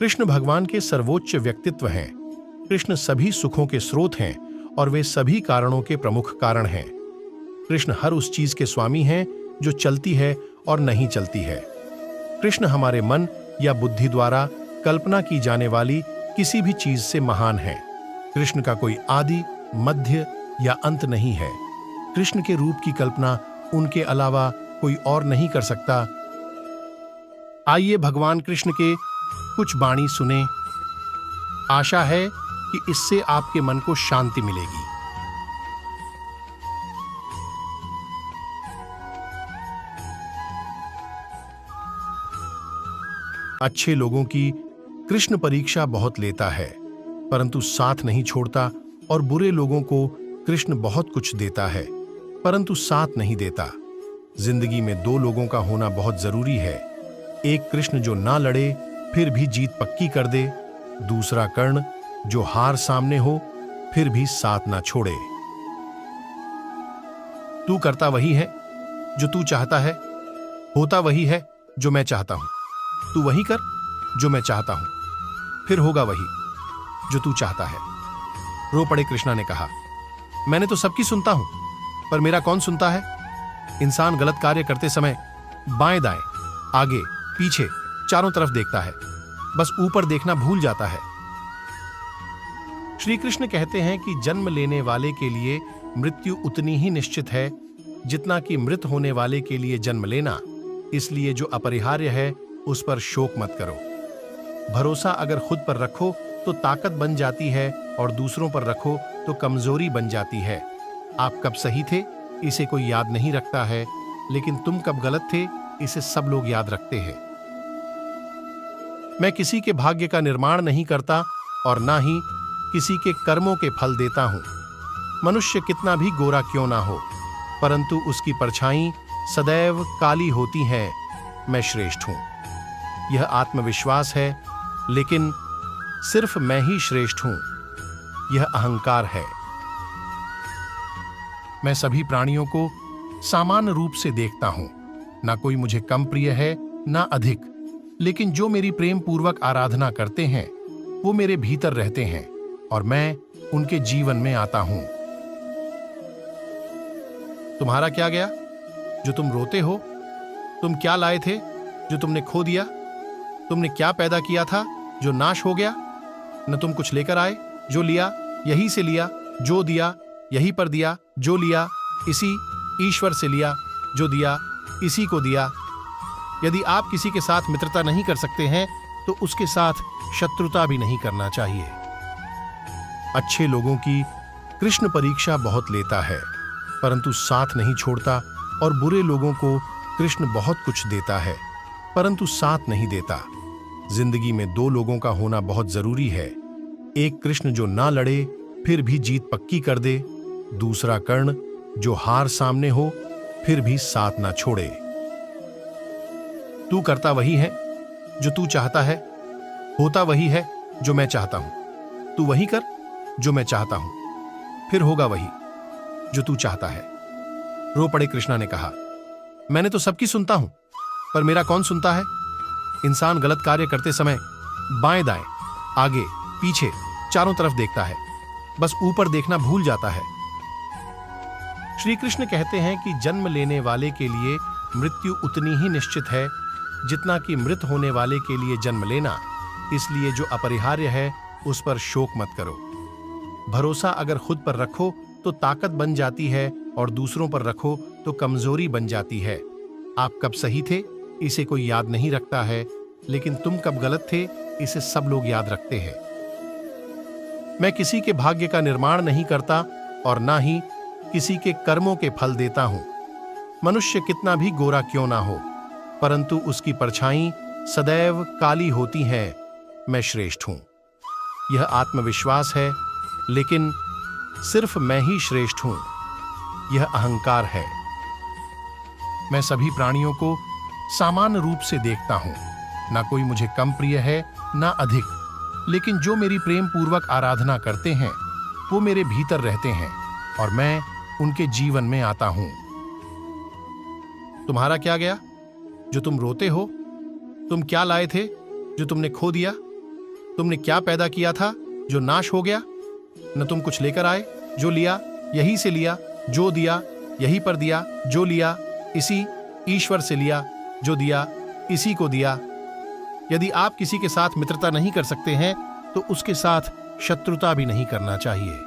कृष्ण भगवान के सर्वोच्च व्यक्तित्व हैं। कृष्ण सभी सुखों के स्रोत हैं और वे सभी कारणों के प्रमुख कारण हैं। कृष्ण हर उस चीज के स्वामी हैं जो चलती है और नहीं चलती है। कृष्ण हमारे मन या बुद्धि द्वारा कल्पना की जाने वाली किसी भी चीज से महान है। कृष्ण का कोई आदि, मध्य या अंत नहीं है। कृष्ण के रूप की कल्पना उनके अलावा कोई और नहीं कर सकता। आइए भगवान कृष्ण के कुछ वाणी सुने। आशा है कि इससे आपके मन को शांति मिलेगी। अच्छे लोगों की कृष्ण परीक्षा बहुत लेता है, परंतु साथ नहीं छोड़ता, और बुरे लोगों को कृष्ण बहुत कुछ देता है, परंतु साथ नहीं देता। जिंदगी में दो लोगों का होना बहुत जरूरी है। एक कृष्ण जो ना लड़े फिर भी जीत पक्की कर दे, दूसरा कर्ण जो हार सामने हो फिर भी साथ ना छोड़े। तू करता वही है जो तू चाहता है, होता वही है जो मैं चाहता हूं। तू वही कर जो मैं चाहता हूं, फिर होगा वही जो तू चाहता है। रो पड़े कृष्णा ने कहा, मैंने तो सबकी सुनता हूं, पर मेरा कौन सुनता है। इंसान गलत कार्य करते समय बाएं दाएं, आगे पीछे, चारों तरफ देखता है, बस ऊपर देखना भूल जाता है। श्री कृष्ण कहते हैं कि जन्म लेने वाले के लिए मृत्यु उतनी ही निश्चित है जितना कि मृत होने वाले के लिए जन्म लेना। इसलिए जो अपरिहार्य है उस पर शोक मत करो। भरोसा अगर खुद पर रखो तो ताकत बन जाती है, और दूसरों पर रखो तो कमजोरी बन जाती है। आप कब सही थे इसे कोई याद नहीं रखता है, लेकिन तुम कब गलत थे इसे सब लोग याद रखते हैं। मैं किसी के भाग्य का निर्माण नहीं करता और ना ही किसी के कर्मों के फल देता हूं। मनुष्य कितना भी गोरा क्यों ना हो, परंतु उसकी परछाई सदैव काली होती है। मैं श्रेष्ठ हूं, यह आत्मविश्वास है, लेकिन सिर्फ मैं ही श्रेष्ठ हूं, यह अहंकार है। मैं सभी प्राणियों को समान रूप से देखता हूं, ना कोई मुझे कम प्रिय है ना अधिक, लेकिन जो मेरी प्रेम पूर्वक आराधना करते हैं वो मेरे भीतर रहते हैं और मैं उनके जीवन में आता हूं। तुम्हारा क्या गया जो तुम रोते हो? तुम क्या लाए थे जो तुमने खो दिया? तुमने क्या पैदा किया था जो नाश हो गया? न तुम कुछ लेकर आए, जो लिया यहीं से लिया, जो दिया यहीं पर दिया, जो लिया इसी ईश्वर से लिया, जो दिया इसी को दिया। यदि आप किसी के साथ मित्रता नहीं कर सकते हैं तो उसके साथ शत्रुता भी नहीं करना चाहिए। अच्छे लोगों की कृष्ण परीक्षा बहुत लेता है, परंतु साथ नहीं छोड़ता, और बुरे लोगों को कृष्ण बहुत कुछ देता है, परंतु साथ नहीं देता। जिंदगी में दो लोगों का होना बहुत जरूरी है। एक कृष्ण जो ना लड़े फिर भी जीत पक्की कर दे, दूसरा कर्ण जो हार सामने हो फिर भी साथ ना छोड़े। तू करता वही है जो तू चाहता है, होता वही है जो मैं चाहता हूं। तू वही कर जो मैं चाहता हूं, फिर होगा वही जो तू चाहता है। रो पड़े कृष्णा ने कहा, मैंने तो सबकी सुनता हूं, पर मेरा कौन सुनता है। इंसान गलत कार्य करते समय बाएं दाएं, आगे पीछे, चारों तरफ देखता है, बस ऊपर देखना भूल जाता है। श्री कृष्ण कहते हैं कि जन्म लेने वाले के लिए मृत्यु उतनी ही निश्चित है जितना कि मृत होने वाले के लिए जन्म लेना। इसलिए जो अपरिहार्य है उस पर शोक मत करो। भरोसा अगर खुद पर रखो तो ताकत बन जाती है, और दूसरों पर रखो तो कमजोरी बन जाती है। आप कब सही थे इसे कोई याद नहीं रखता है, लेकिन तुम कब गलत थे इसे सब लोग याद रखते हैं। मैं किसी के भाग्य का निर्माण नहीं करता और ना ही किसी के कर्मों के फल देता हूं। मनुष्य कितना भी गोरा क्यों ना हो, परंतु उसकी परछाई सदैव काली होती है। मैं श्रेष्ठ हूं, यह आत्मविश्वास है, लेकिन सिर्फ मैं ही श्रेष्ठ हूं, यह अहंकार है। मैं सभी प्राणियों को समान रूप से देखता हूं, ना कोई मुझे कम प्रिय है ना अधिक, लेकिन जो मेरी प्रेम पूर्वक आराधना करते हैं वो मेरे भीतर रहते हैं और मैं उनके जीवन में आता हूं। तुम्हारा क्या गया जो तुम रोते हो? तुम क्या लाए थे जो तुमने खो दिया? तुमने क्या पैदा किया था जो नाश हो गया? न तुम कुछ लेकर आए, जो लिया यहीं से लिया, जो दिया यहीं पर दिया, जो लिया इसी ईश्वर से लिया, जो दिया इसी को दिया। यदि आप किसी के साथ मित्रता नहीं कर सकते हैं तो उसके साथ शत्रुता भी नहीं करना चाहिए।